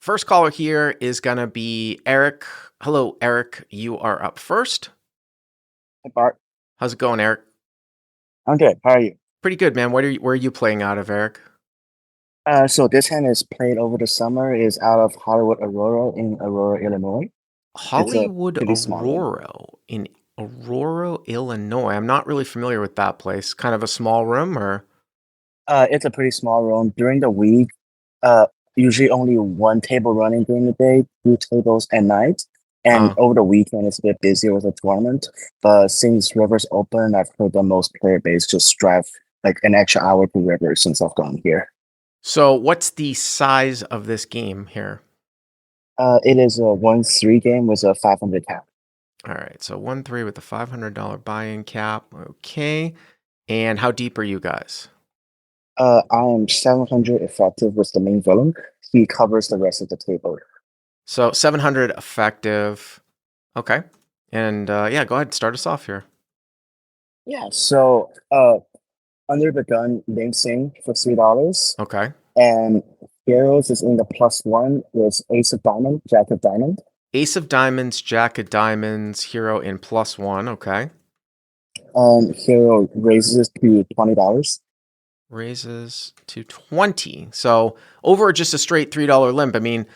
First caller here is going to be Eric. Hello, Eric. You are up first. Hey Bart, How's it going, Eric? I'm good. How are you? Pretty good, man. Where are you playing out of, Eric? So this hand is played over the summer. Is out of Hollywood Aurora in Aurora, Illinois. It's a Hollywood pretty small room. Aurora in Aurora, Illinois. I'm not really familiar with that place. Kind of a small room or It's a pretty small room. During the week, uh, usually only one table running during the day, two tables at night. And uh over the weekend, it's a bit busier with the tournament. But since Rivers open, I've heard the most player base just drive like an extra hour to Rivers since I've gone here. so what's the size of this game here? It is a 1-3 game with a 500 cap. All right, so 1-3 with the $500 buy-in cap. Okay. And how deep are you guys? I am 700 effective with the main villain. He covers the rest of the table. So 700 effective. Okay. And yeah, go ahead, start us off here. Yeah, so under the gun, Ling Sing for $3. Okay. And Heroes is in the +1 with Ace of Diamond, Jack of Diamond. Ace of Diamonds, Jack of Diamonds, hero in +1. Okay. And Hero raises to $20. Raises to 20. So over just a straight $3 limp. I mean,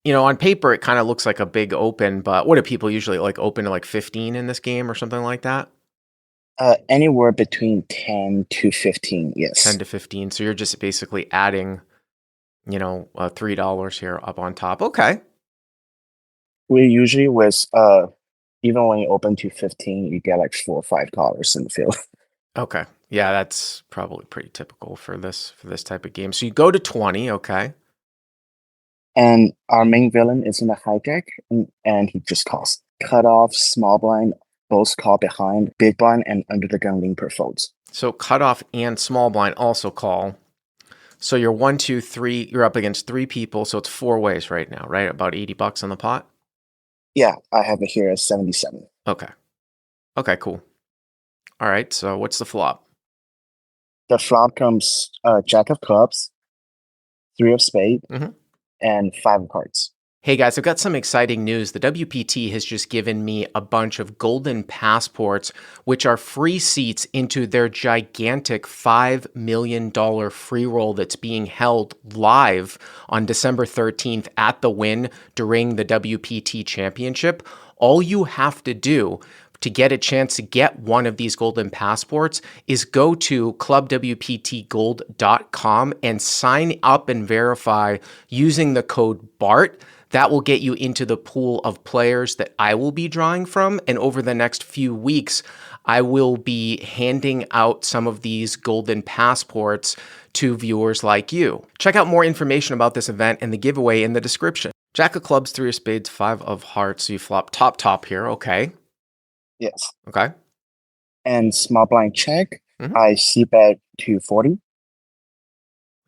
on paper, it kind of looks like a big open, but what do people usually like open to like 15 in this game or something like that? Anywhere between 10 to 15, 10 yes. to 15. So you're just basically adding, $3 here up on top. Okay. We usually with even when you open to 15, you get like $4 or $5 in the field. Okay. Yeah, that's probably pretty typical for this type of game. So you go to 20, okay. And our main villain is in the hijack, and he just calls cut off, small blind, both call behind, big blind, and under the gun limper folds. So cutoff and small blind also call. So you're 1, 2, 3. You're up against 3 people, so it's 4 ways right now, right? About $80 on the pot. Yeah, I have it here as 77. Okay. Okay, cool. All right. So what's the flop? The flop comes Jack of Clubs, Three of Spade, Mm-hmm. and Five of Hearts. Hey guys, I've got some exciting news. The WPT has just given me a bunch of golden passports, which are free seats into their gigantic $5 million free roll that's being held live on December 13th at the Wynn during the WPT Championship. All you have to do to get a chance to get one of these golden passports is go to ClubWPTGOLD.com and sign up and verify using the code BART. That will get you into the pool of players that I will be drawing from. And over the next few weeks, I will be handing out some of these golden passports to viewers like you. Check out more information about this event and the giveaway in the description. Jack of clubs, 3 of spades, 5 of hearts. So you flop top here. Okay. Yes. Okay. And small blind check, Mhm. I see bet to 40.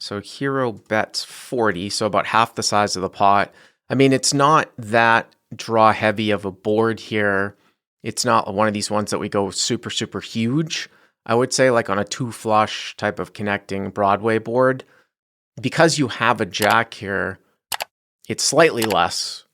So hero bets 40, so about half the size of the pot. I mean, it's not that draw heavy of a board here. It's not one of these ones that we go super, super huge. I would say like on a 2 flush type of connecting Broadway board. Because you have a jack here, it's slightly less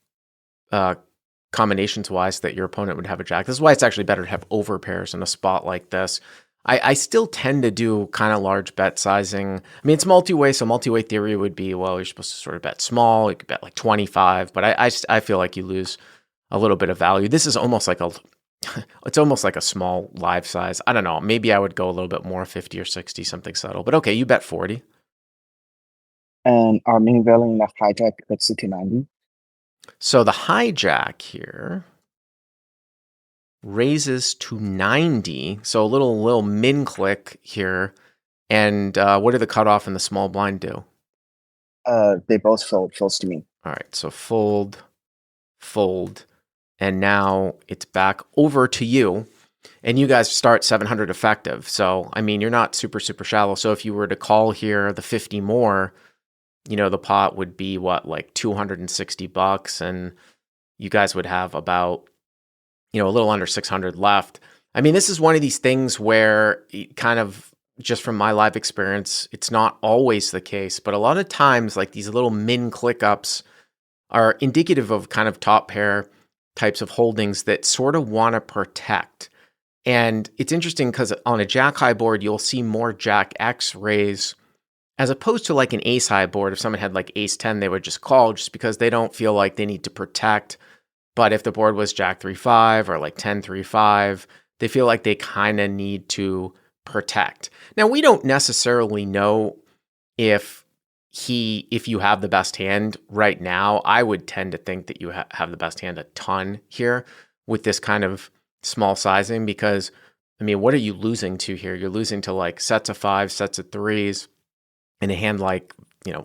combinations wise that your opponent would have a jack. This is why it's actually better to have over pairs in a spot like this. I still tend to do kind of large bet sizing. I mean, it's multi-way, so multi-way theory would be, well, you're supposed to sort of bet small. You could bet like 25, but I feel like you lose a little bit of value. This is almost like it's almost like a small live size. I don't know. Maybe I would go a little bit more, 50 or 60, something subtle. But okay, you bet 40. And our main villain in the hijack puts it to 90. So the hijack here raises to 90. So a little min click here. And what did the cutoff and the small blind do? They both folds to me. All right, so fold, and now it's back over to you. And you guys start 700 effective. So, I mean, you're not super, super shallow. So if you were to call here the 50 more, the pot would be what, like $260, and you guys would have about, a little under 600 left. I mean, this is one of these things where kind of just from my live experience, it's not always the case, but a lot of times like these little min click ups are indicative of kind of top pair types of holdings that sort of want to protect. And it's interesting because on a jack high board, you'll see more jack X raise as opposed to like an ace high board. If someone had like ace 10, they would just call just because they don't feel like they need to protect. But if the board was jack 3-5 or like 10-3-5, they feel like they kind of need to protect. Now, we don't necessarily know if you have the best hand right now. I would tend to think that you have the best hand a ton here with this kind of small sizing, because I mean, what are you losing to here? You're losing to like sets of 5s, sets of 3s, in a hand like,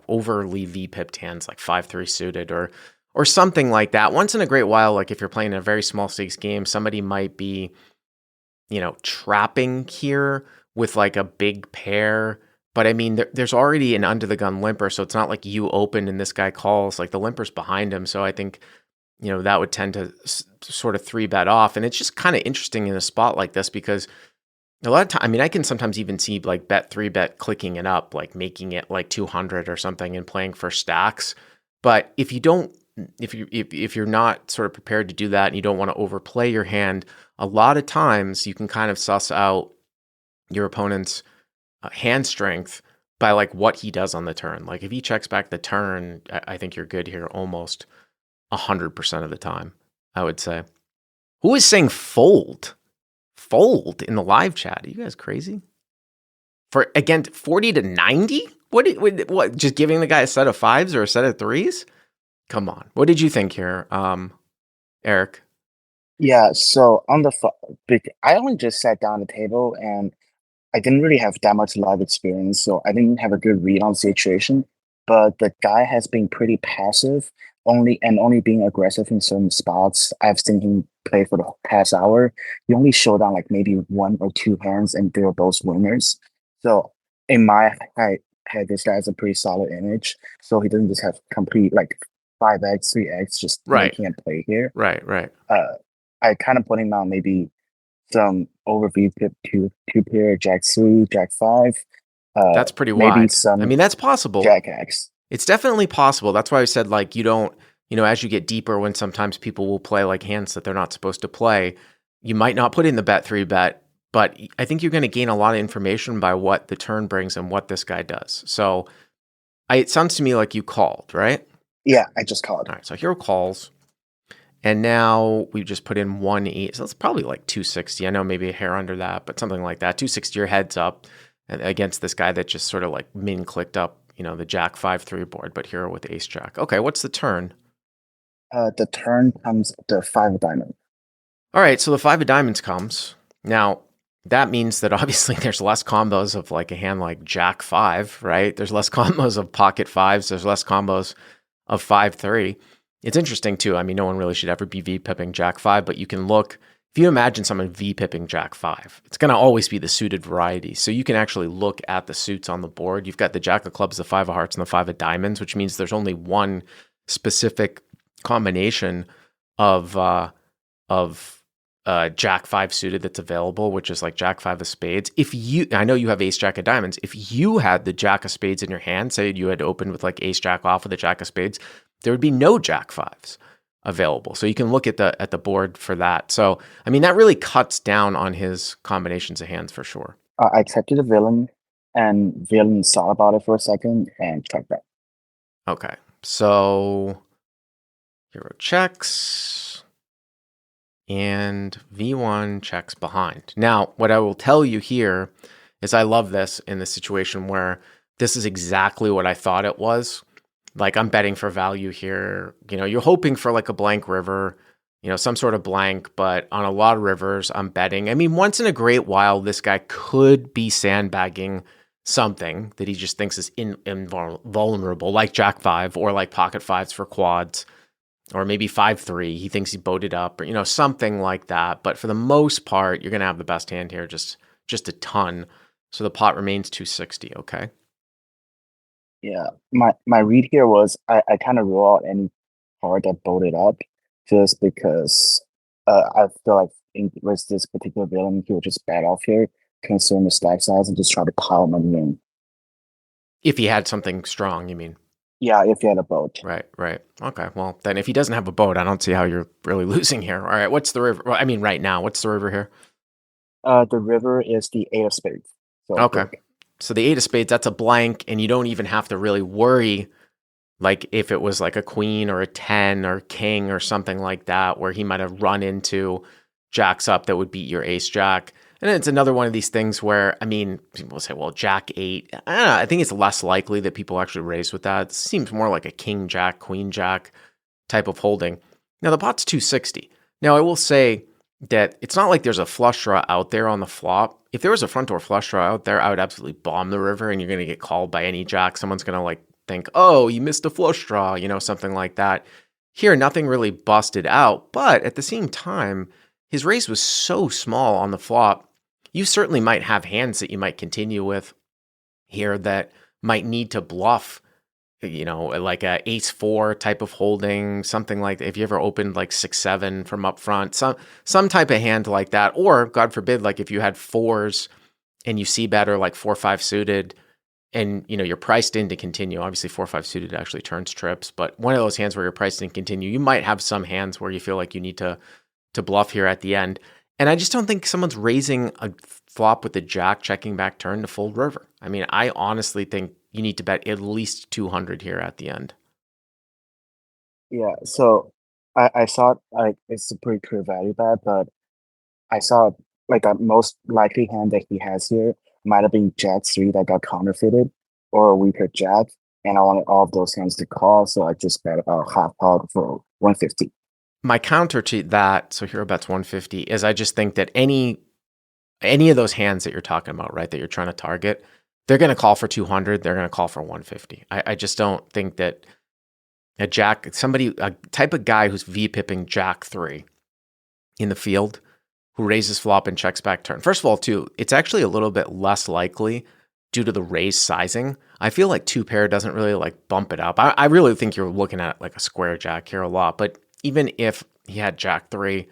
overly V-pipped hands like 5-3 suited or something like that. Once in a great while, like if you're playing a very small stakes game, somebody might be, trapping here with like a big pair. But I mean, there's already an under the gun limper, so it's not like you open and this guy calls. Like the limper's behind him, so I think that would tend to sort of 3-bet off. And it's just kind of interesting in a spot like this because a lot of time, I mean, I can sometimes even see like bet 3-bet clicking it up, like making it like 200 or something and playing for stacks. But if you're not sort of prepared to do that and you don't want to overplay your hand, a lot of times you can kind of suss out your opponent's hand strength by like what he does on the turn. Like if he checks back the turn, I think you're good here almost 100% of the time, I would say. Who is saying fold in the live chat? Are you guys crazy? For again, 40-90? What? Just giving the guy a set of 5s or a set of 3s? Come on. What did you think here, Eric? Yeah, so on the I only just sat down at the table and I didn't really have that much live experience, so I didn't have a good read on the situation. But the guy has been pretty passive, only being aggressive in certain spots. I've seen him play for the past hour. He only showed down like maybe 1 or 2 hands, and they were both winners. So in my head, this guy has a pretty solid image. So he doesn't just have complete like 5x, 3x, just Right. making a play here. Right. I kind of put him on maybe some over V-pip two pair, Jack 3, Jack 5. That's pretty maybe wide. some I mean, that's possible. Jack X. It's definitely possible. That's why I said like you don't, as you get deeper, when sometimes people will play like hands that they're not supposed to play, you might not put in the bet 3-bet, but I think you're going to gain a lot of information by what the turn brings and what this guy does. So it sounds to me like you called, right? Yeah, I just called. All right, so hero calls. And now we just put in 1-8. So it's probably like 260. I know maybe a hair under that, but something like that. 260 your heads up against this guy that just sort of like min clicked up, the Jack 5-3 board, but hero with ace Jack. Okay, what's the turn? The turn comes the 5 of diamonds. All right, so the 5 of diamonds comes. Now, that means that obviously there's less combos of like a hand like Jack 5, right? There's less combos of pocket 5s. There's less combos of 5-3. It's interesting too. I mean, no one really should ever be V-pipping Jack 5, but you can look, if you imagine someone V-pipping Jack 5, it's going to always be the suited variety. So you can actually look at the suits on the board. You've got the Jack of clubs, the 5 of hearts, and the 5 of diamonds, which means there's only one specific combination of Jack 5 suited that's available, which is like Jack 5 of spades. I know you have ace Jack of diamonds. If you had the Jack of spades in your hand, say you had opened with like ace Jack off with the Jack of spades, there would be no Jack 5s available. So you can look at the board for that. So, I mean, that really cuts down on his combinations of hands for sure. I accepted the villain, and villain thought about it for a second and checked back. Okay, so hero checks, and V1 checks behind. Now, what I will tell you here is I love this in the situation where this is exactly what I thought it was. Like I'm betting for value here. You're hoping for like a blank river, some sort of blank, but on a lot of rivers, I'm betting. I mean, once in a great while, this guy could be sandbagging something that he just thinks is invulnerable, like Jack 5 or like pocket 5s for quads, or maybe 5-3. He thinks he boated up or, something like that. But for the most part, you're going to have the best hand here, just a ton. So the pot remains 260, okay? Yeah, my read here was I kind of rule out any card that boated up just because I feel like with this particular villain, he will just bat off here, consume the stack size, and just try to pile money in. If he had something strong, you mean? Yeah, if you had a boat. Right, right. Okay, well, then if he doesn't have a boat, I don't see how you're really losing here. All right, what's the river? Well, I mean, right now, what's the river here? The river is the eight of spades. So Okay. big. So the eight of spades, that's a blank, and you don't even have to really worry like if it was like a queen or a 10 or king or something like that, where he might have run into jacks up that would beat your ace jack. And it's another one of these things where, I mean, people say, well, jack eight. I don't know, I think it's less likely that people actually raise with that. It seems more like a king jack, queen jack type of holding. Now, the pot's 260. Now, I will say that it's not like there's a flush draw out there on the flop. If there was a front door flush draw out there, I would absolutely bomb the river and you're going to get called by any jack. Someone's going to like think, oh, you missed a flush draw, something like that. Here, nothing really busted out, but at the same time, his raise was so small on the flop. You certainly might have hands that you might continue with here that might need to bluff, like a ace four type of holding, something like that. If you ever opened like 6-7 from up front, some type of hand like that, or God forbid, like if you had fours and you see better like 4-5 suited, and you're priced in to continue. Obviously 4-5 suited actually turns trips, but one of those hands where you're priced in to continue, you might have some hands where you feel like you need to bluff here at the end. And I just don't think someone's raising a flop with the jack checking back turn to fold river. I mean, I honestly think you need to bet at least 200 here at the end. Yeah. So I saw it like it's a pretty clear value bet, but I saw like a most likely hand that he has here might have been Jack three that got counterfeited, or a weaker Jack, and I wanted all of those hands to call, so I just bet half pot for 150. My counter to that, so hero bets 150, is I just think that any of those hands that you're talking about, right, that you're trying to target, they're going to call for 200. They're going to call for 150. I just don't think that a type of guy who's V-pipping Jack 3 in the field, who raises flop and checks back turn. First of all, too, it's actually a little bit less likely due to the raise sizing. I feel like two pair doesn't really like bump it up. I really think you're looking at like a square jack here a lot, but even if he had Jack 3,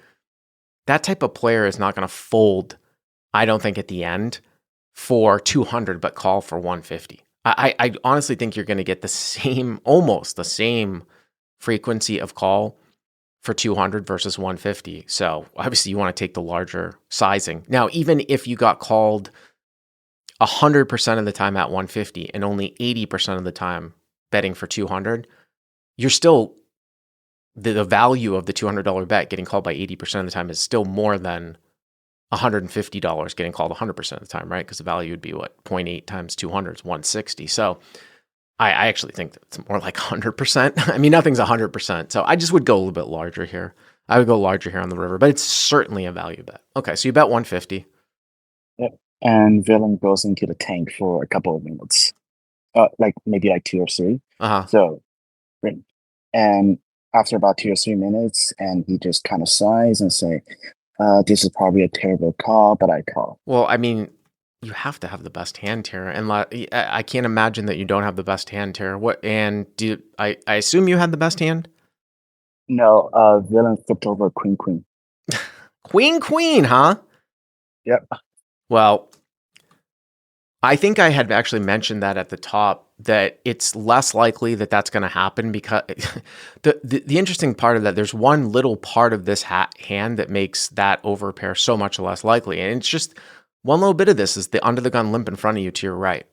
that type of player is not going to fold, I don't think, at the end for 200, but call for 150. I honestly think you're going to get almost the same frequency of call for 200 versus 150. So obviously you want to take the larger sizing. Now, even if you got called 100% of the time at 150 and only 80% of the time betting for 200, you're still, the value of the $200 bet getting called by 80% of the time is still more than $150 getting called 100% of the time, right? Because the value would be what, 0.8 times 200 is 160. So I actually think that it's more like 100%. I mean, nothing's 100%. So I just would go a little bit larger here. I would go larger here on the river, but it's certainly a value bet. Okay, so you bet 150. Yep. And villain goes into the tank for a couple of minutes, like maybe like 2 or 3. Uh-huh. So, great. And after about 2 or 3 minutes, and he just kind of sighs and say, "This is probably a terrible call, but I call." Well, I mean, you have to have the best hand here, and I can't imagine that you don't have the best hand here. What? And I assume you had the best hand? No, villain flipped over queen queen. Queen, huh? Yep. Well, I think I had actually mentioned that at the top, that it's less likely that that's going to happen, because the interesting part of that, there's one little part of this hand that makes that overpair so much less likely. And it's just one little bit of this is the under the gun limp in front of you to your right,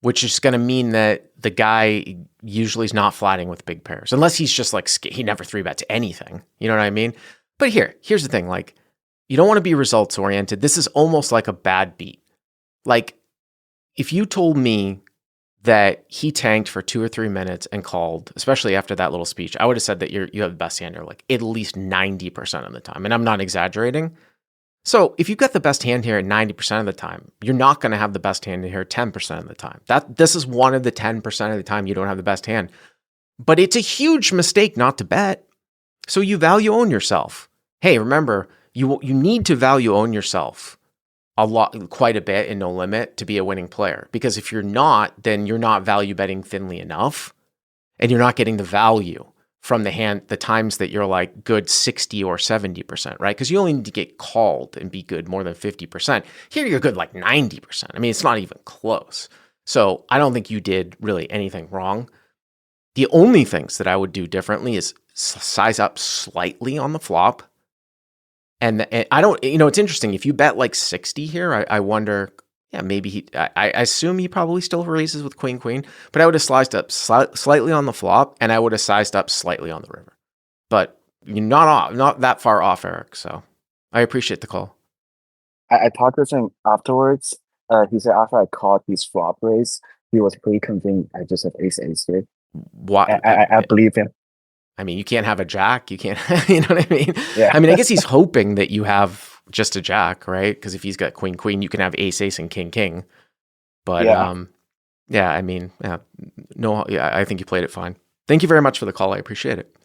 which is going to mean that the guy usually is not flatting with big pairs, unless he's just like, he never three bets anything. You know what I mean? But here's the thing. Like, you don't want to be results oriented. This is almost like a bad beat. Like, if you told me that he tanked for 2 or 3 minutes and called, especially after that little speech, I would have said that you have the best hand here, like at least 90% of the time. And I'm not exaggerating. So if you've got the best hand here at 90% of the time, you're not going to have the best hand here 10% of the time. This is one of the 10% of the time you don't have the best hand. But it's a huge mistake not to bet. So you value own yourself. Hey, remember, you need to value own yourself quite a bit in no limit to be a winning player. Because if you're not, then you're not value betting thinly enough, and you're not getting the value from the times that you're like good 60 or 70%, right? Because you only need to get called and be good more than 50%. Here you're good like 90%. I mean, it's not even close. So I don't think you did really anything wrong. The only things that I would do differently is size up slightly on the flop. And I don't, it's interesting. If you bet like 60 here, I wonder, yeah, maybe I assume he probably still raises with queen, queen, but I would have sliced up slightly on the flop and I would have sized up slightly on the river. But you're not that far off, Eric. So I appreciate the call. I talked to him afterwards. He said after I called his flop raise, he was pretty convinced I just have ace ace here. What? I believe him. I mean, you can't have a jack. You can't, you know what I mean? Yeah. I mean, I guess he's hoping that you have just a jack, right? Because if he's got queen, queen, you can have ace, ace, and king, king. But Yeah. yeah, I mean, yeah, no, yeah, I think you played it fine. Thank you very much for the call. I appreciate it.